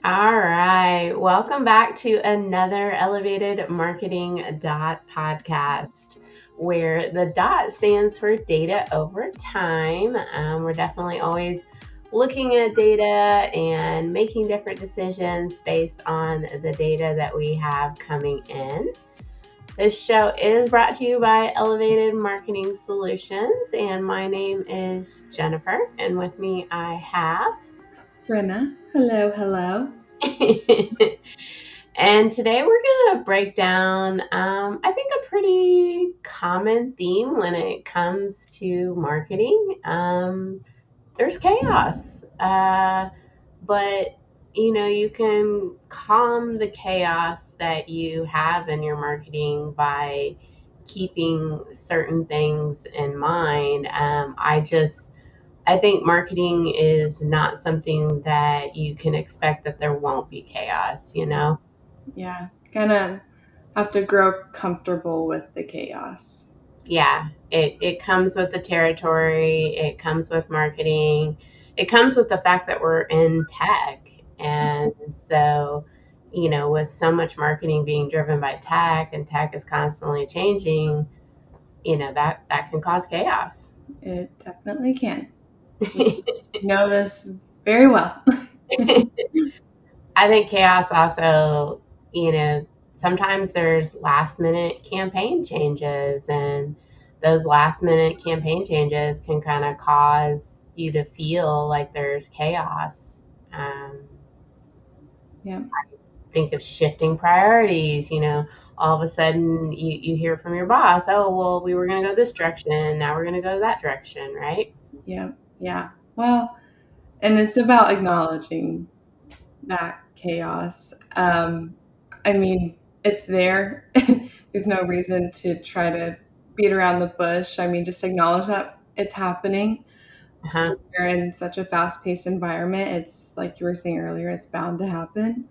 All right. Welcome back to another Elevated Marketing Dot podcast, where the dot stands for data over time. We're definitely always looking at data and making different decisions based on the data that we have coming in. This show is brought to you by Elevated Marketing Solutions, and my name is Jennifer, and with me I have. Brenna, hello, hello. And today we're going to break down, I think, a pretty common theme when it comes to marketing. There's chaos, but you can calm the chaos that you have in your marketing by keeping certain things in mind. I think marketing is not something that you can expect that there won't be chaos, you know? Yeah, kind of have to grow comfortable with the chaos. Yeah, it comes with the territory, it comes with marketing, it comes with the fact that we're in tech. And so, with so much marketing being driven by tech and tech is constantly changing, that can cause chaos. It definitely can. We know this very well. I think chaos also, you know, sometimes there's last minute campaign changes, and those last minute campaign changes can kind of cause you to feel like there's chaos. Um, Yeah, think of shifting priorities, all of a sudden you hear from your boss, oh, well, we were going to go this direction. Now we're going to go that direction, right? yeah, yeah. Well, and it's about acknowledging that chaos. I mean, it's there. There's no reason to try to beat around the bush. I mean, just acknowledge that it's happening. Uh-huh. We're in such a fast paced environment. It's like you were saying earlier, it's bound to happen.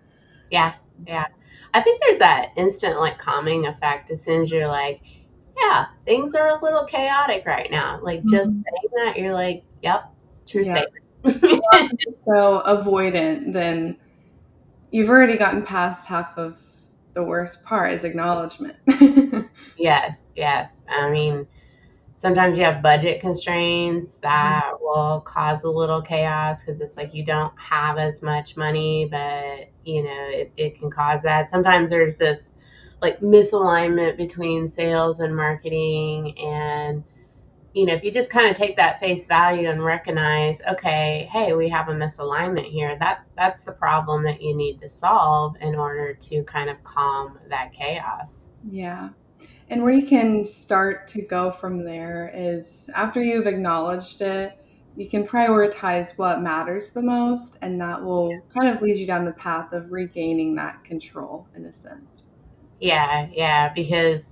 Yeah. Yeah. I think there's that instant like calming effect as soon as you're like, yeah, things are a little chaotic right now. Like just Mhm. saying that, you're like, yep, true Yeah. statement. So avoidant, then you've already gotten past half of the worst part is acknowledgement. Yes, yes. I mean, sometimes you have budget constraints that will cause a little chaos because it's like you don't have as much money, but it can cause that. Sometimes there's this like misalignment between sales and marketing, and if you just kind of take that face value and recognize, okay, hey, we have a misalignment here, that's the problem that you need to solve in order to kind of calm that chaos. Yeah. And where you can start to go from there is after you've acknowledged it, you can prioritize what matters the most, and that will kind of lead you down the path of regaining that control in a sense. Yeah, yeah, because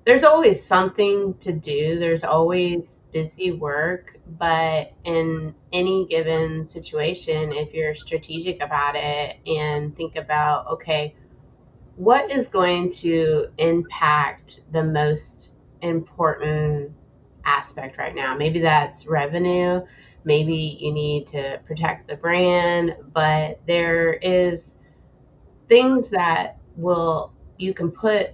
there's always something to do. There's always busy work, but in any given situation, if you're strategic about it and think about, okay, what is going to impact the most important aspect right now? Maybe that's revenue. Maybe you need to protect the brand, but there is things that will you can put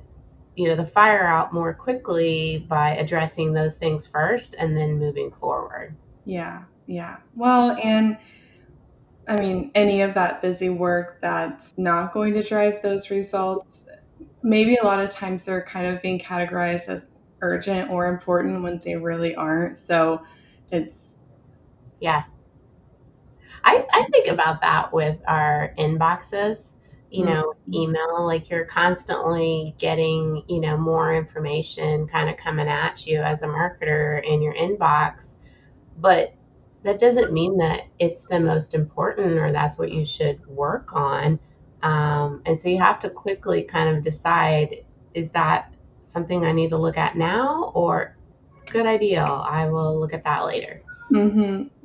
the fire out more quickly by addressing those things first and then moving forward. Yeah, yeah. Well, and I mean, any of that busy work that's not going to drive those results, maybe a lot of times they're kind of being categorized as urgent or important when they really aren't. So it's, Yeah, I think about that with our inboxes, mm, email, like you're constantly getting, more information kind of coming at you as a marketer in your inbox, but that doesn't mean that it's the most important or that's what you should work on. And so you have to quickly kind of decide, is that something I need to look at now, or good idea, I will look at that later.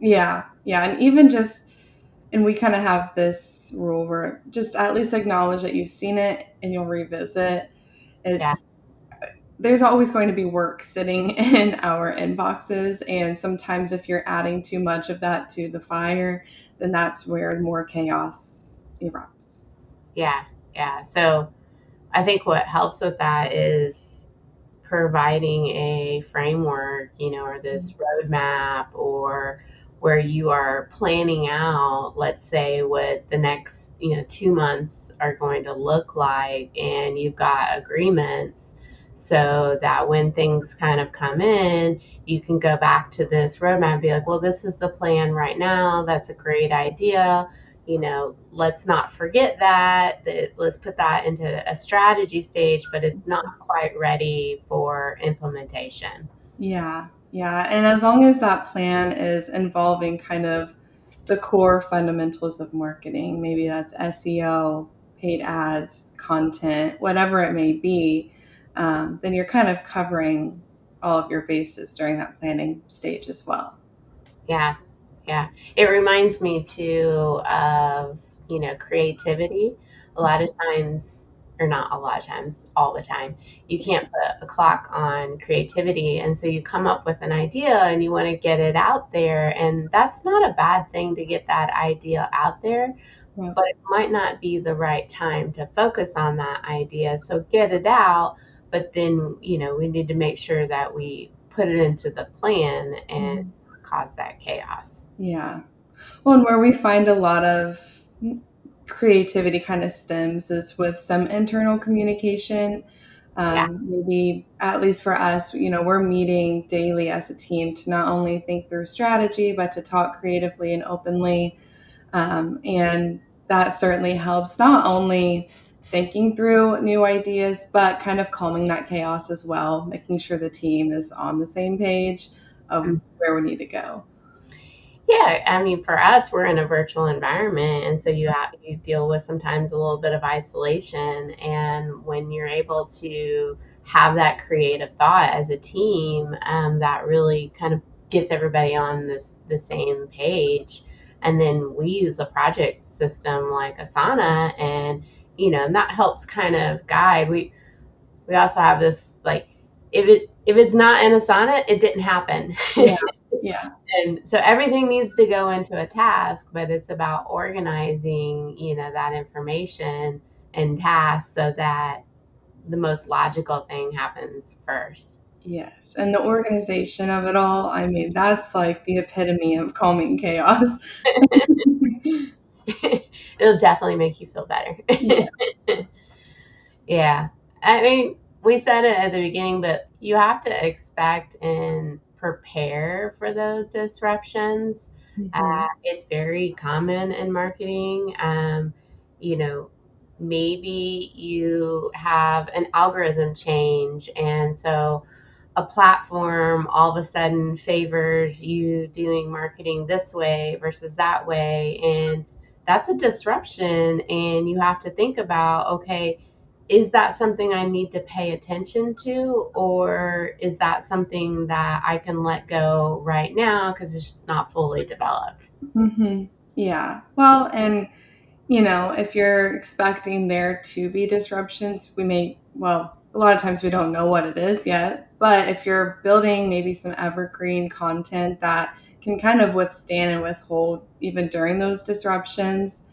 yeah, yeah. And even just, and we kind of have this rule where just at least acknowledge that you've seen it and you'll revisit. Yeah. It's, there's always going to be work sitting in our inboxes. And sometimes if you're adding too much of that to the fire, then that's where more chaos. erupts. Yeah, yeah. So I think what helps with that is providing a framework, or this roadmap, or where you are planning out, let's say, what the next, 2 months are going to look like, and you've got agreements so that when things kind of come in, you can go back to this roadmap and be like, well, this is the plan right now. That's a great idea. Let's not forget that let's put that into a strategy stage, but it's not quite ready for implementation. Yeah, yeah. And as long as that plan is involving kind of the core fundamentals of marketing, maybe that's SEO, paid ads, content, whatever it may be, then you're kind of covering all of your bases during that planning stage as well. Yeah, yeah. It reminds me too of, creativity. A lot of times, or not a lot of times, all the time, you can't put a clock on creativity. And so you come up with an idea and you want to get it out there. And that's not a bad thing to get that idea out there, Yep. but it might not be the right time to focus on that idea. So get it out, but then, we need to make sure that we put it into the plan and Mhm. cause that chaos. Yeah. Well, and where we find a lot of creativity kind of stems is with some internal communication. Yeah. Maybe, at least for us, we're meeting daily as a team to not only think through strategy, but to talk creatively and openly. And that certainly helps not only thinking through new ideas, but kind of calming that chaos as well, making sure the team is on the same page of where we need to go. Yeah, I mean, for us, we're in a virtual environment, and so you deal with sometimes a little bit of isolation. And when you're able to have that creative thought as a team, that really kind of gets everybody on the same page. And then we use a project system like Asana, and and that helps kind of guide. We also have this, like, if it's not in Asana, it didn't happen. Yeah. Yeah. And so everything needs to go into a task, but it's about organizing, that information and tasks so that the most logical thing happens first. Yes, and the organization of it all, I mean, that's like the epitome of calming chaos. It'll definitely make you feel better. Yeah. Yeah. I mean, we said it at the beginning, but you have to expect and prepare for those disruptions. Mhm. It's very common in marketing. You know, maybe you have an algorithm change, and so a platform all of a sudden favors you doing marketing this way versus that way. And that's a disruption. And you have to think about, okay, is that something I need to pay attention to? Or is that something that I can let go right now because it's just not fully developed? Mhm. Yeah. Well, and if you're expecting there to be disruptions, a lot of times we don't know what it is yet, but if you're building maybe some evergreen content that can kind of withstand and withhold even during those disruptions,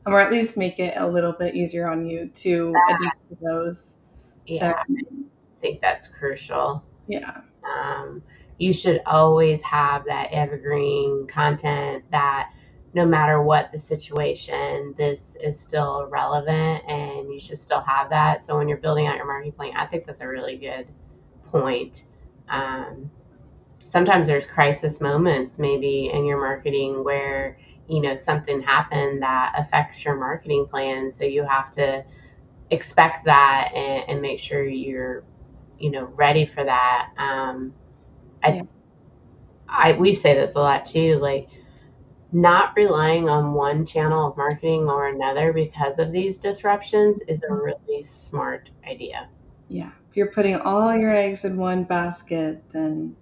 or at least make it a little bit easier on you to adapt to those, Yeah, then I think that's crucial. yeah. Um, you should always have that evergreen content that no matter what the situation, this is still relevant and you should still have that. So when you're building out your marketing plan, I think that's a really good point. Um, Sometimes there's crisis moments maybe in your marketing where something happened that affects your marketing plan, so you have to expect that and make sure you're ready for that. I Yeah. we say this a lot too, like, not relying on one channel of marketing or another because of these disruptions is a really smart idea. Yeah. If you're putting all your eggs in one basket, then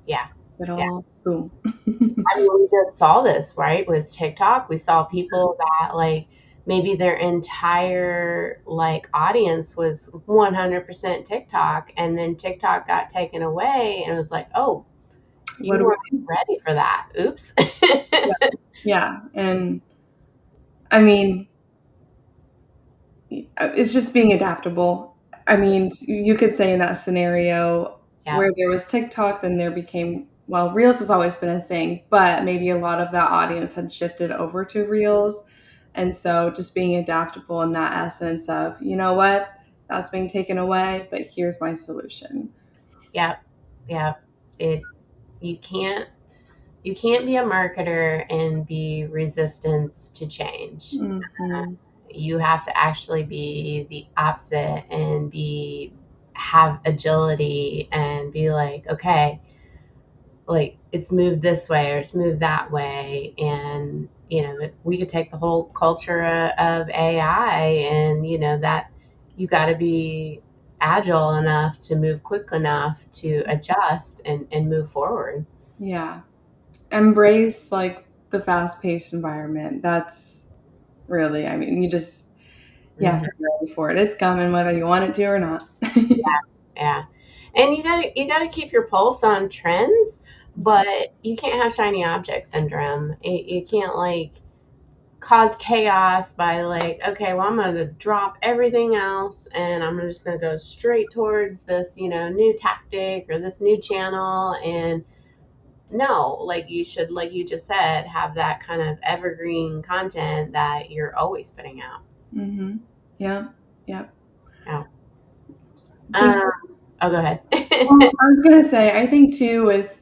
Yeah, yeah. it'll boom. I mean, we just saw this, right, with TikTok. We saw people that, like, maybe their entire, like, audience was 100% TikTok, and then TikTok got taken away, and it was like, oh, What you do we weren't do? ready for that. Oops. Yeah. Yeah. And I mean, it's just being adaptable. I mean, you could say in that scenario Yeah. where there was TikTok, then there became, well, Reels has always been a thing, but maybe a lot of that audience had shifted over to Reels. And so just being adaptable in that essence of, you know what, that's being taken away, but here's my solution. Yeah. Yeah. It you can't you can't be a marketer and be resistance to change. Hmm. You have to actually be the opposite and be have agility and be like, okay, like it's moved this way or it's moved that way. And we could take the whole culture of AI, and that you got to be agile enough to move quick enough to adjust and move forward. Yeah. Embrace like the fast paced environment. That's really, I mean, you have Mhm. to be ready for it. It's coming whether you want it to or not. Yeah. And you gotta keep your pulse on trends, but you can't have shiny object syndrome. You can't like cause chaos by like, okay, well, I'm gonna drop everything else and I'm just gonna go straight towards this, new tactic or this new channel. And no, like you should, like you just said, have that kind of evergreen content that you're always putting out. Hmm. Yeah. Yeah. Out. I think, Um, oh, go ahead. well, I was going to say, I think too, with,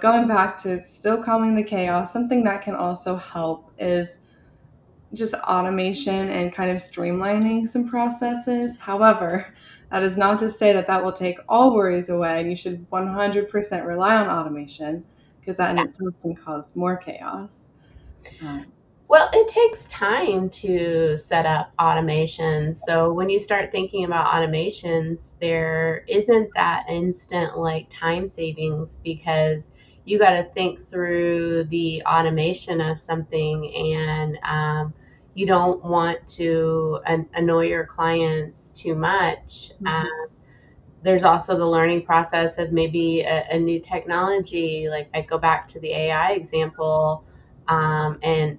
going back to still calming the chaos, something that can also help is just automation and kind of streamlining some processes. However, that is not to say that that will take all worries away, and you should 100% rely on automation because that in itself can cause more chaos. Um, Well, it takes time to set up automations. So when you start thinking about automations, there isn't that instant like time savings because you got to think through the automation of something, and you don't want to annoy your clients too much. mhm. There's also the learning process of maybe a new technology. Like I go back to the AI example, and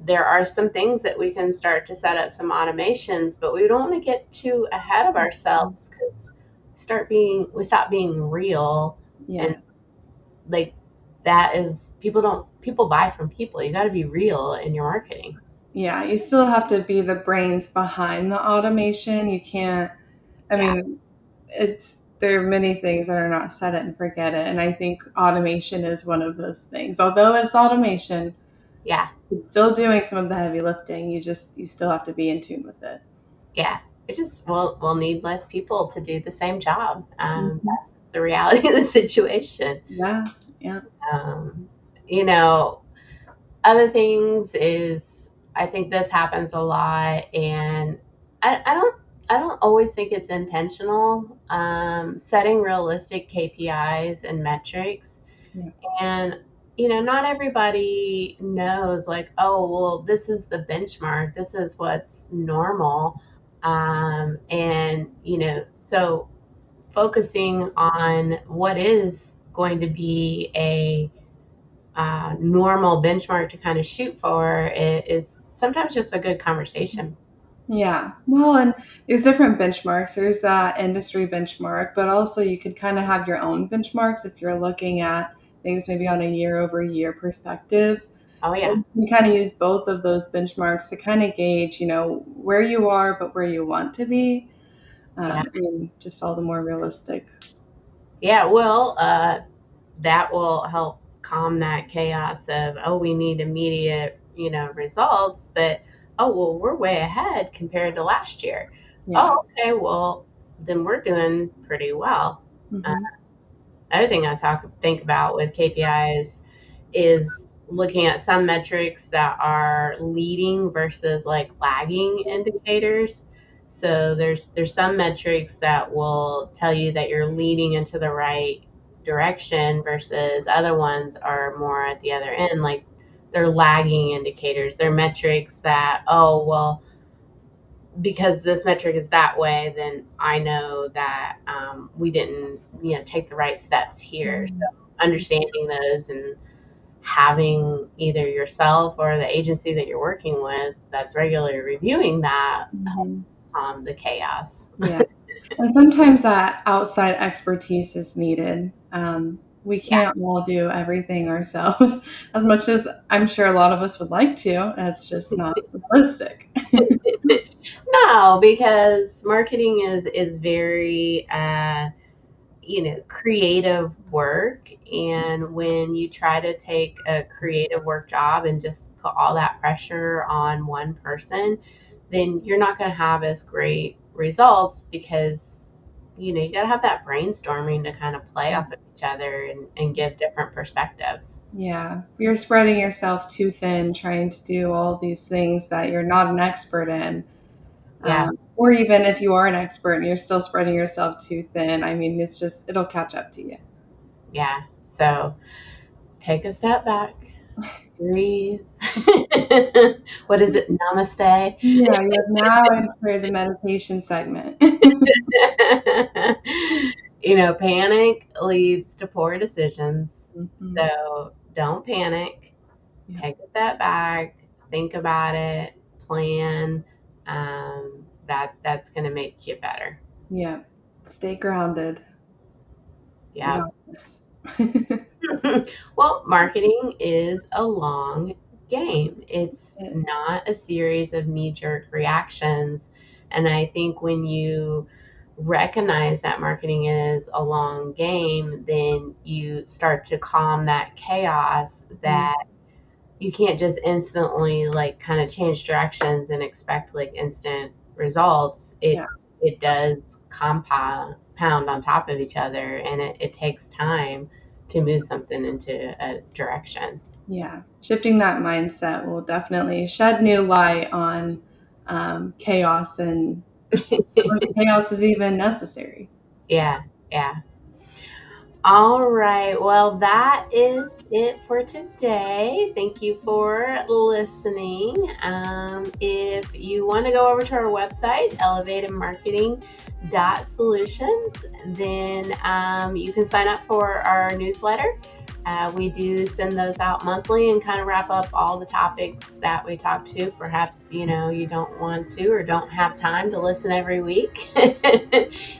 there are some things that we can start to set up some automations, but we don't want to get too ahead of ourselves because we stop being real. And Yes. like that is people buy from people. You got to be real in your marketing. Yeah, you still have to be the brains behind the automation. You can't, I Yeah. mean, there are many things that are not set it and forget it. And I think automation is one of those things. Although it's automation, Yeah. it's still doing some of the heavy lifting. You still have to be in tune with it. Yeah. It just we'll need less people to do the same job. Mhm. That's just the reality of the situation. Yeah, yeah, Um, you know, Other things is I think this happens a lot, and I don't always think it's intentional. Setting realistic KPIs and metrics, yeah. and not everybody knows like, oh well, this is the benchmark. This is what's normal, and so focusing on what is going to be a normal benchmark to kind of shoot for is sometimes just a good conversation. Yeah. Well, and there's different benchmarks. There's that industry benchmark, but also you could kind of have your own benchmarks if you're looking at things maybe on a year over year perspective. Oh yeah, And you kind of use both of those benchmarks to kind of gauge, where you are, but where you want to be, yeah, and just all the more realistic. yeah. Well, that will help calm that chaos of, oh, we need immediate results, but oh well, we're way ahead compared to last year. Yeah. Oh, okay, well then we're doing pretty well. Uh, Hmm. Other thing I think about with KPIs is looking at some metrics that are leading versus like lagging indicators. So there's some metrics that will tell you that you're leading into the right direction versus other ones are more at the other end. Like they're lagging indicators. They're metrics that, oh well, because this metric is that way, then I know that we didn't take the right steps here. So understanding those and having either yourself or the agency that you're working with that's regularly reviewing that helps Mhm. calm the chaos. Yeah. And sometimes that outside expertise is needed. We Yeah. can't all do everything ourselves as much as I'm sure a lot of us would like to. That's just not realistic. No, because marketing is very creative work. And when you try to take a creative work job and just put all that pressure on one person, then you're not going to have as great results because, you got to have that brainstorming to kind of play off of each other and give different perspectives. Yeah, you're spreading yourself too thin trying to do all these things that you're not an expert in. Yeah. Or even if you are an expert and you're still spreading yourself too thin, I mean, it'll catch up to you. Yeah. So take a step back, breathe. What is it? Namaste. Yeah, you have now entered the meditation segment. Panic leads to poor decisions. Mhm. So don't panic. Yeah, Take a step back, think about it, plan. That's going to make you better. yeah. Stay grounded. You Yeah. got this. Well, marketing is a long game. It's It is. not a series of knee jerk reactions. And I think when you recognize that marketing is a long game, then you start to calm that chaos Mm, that you can't just instantly like kind of change directions and expect like instant results. It yeah, it does compound pound on top of each other, and it takes time to move something into a direction. yeah. Shifting that mindset will definitely shed new light on chaos and if chaos is even necessary. Yeah. Yeah, yeah. All right. Well, that is it for today. Thank you for listening. If you want to go over to our website, elevatedmarketing.solutions, then you can sign up for our newsletter. We do send those out monthly and kind of wrap up all the topics that we talk to. Perhaps, you don't want to or don't have time to listen every week.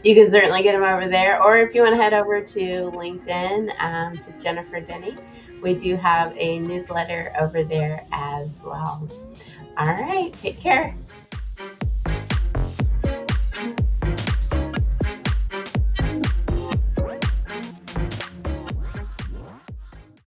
You can certainly get them over there. Or if you want to head over to LinkedIn to Jennifer Denny, we do have a newsletter over there as well. All right. Take care.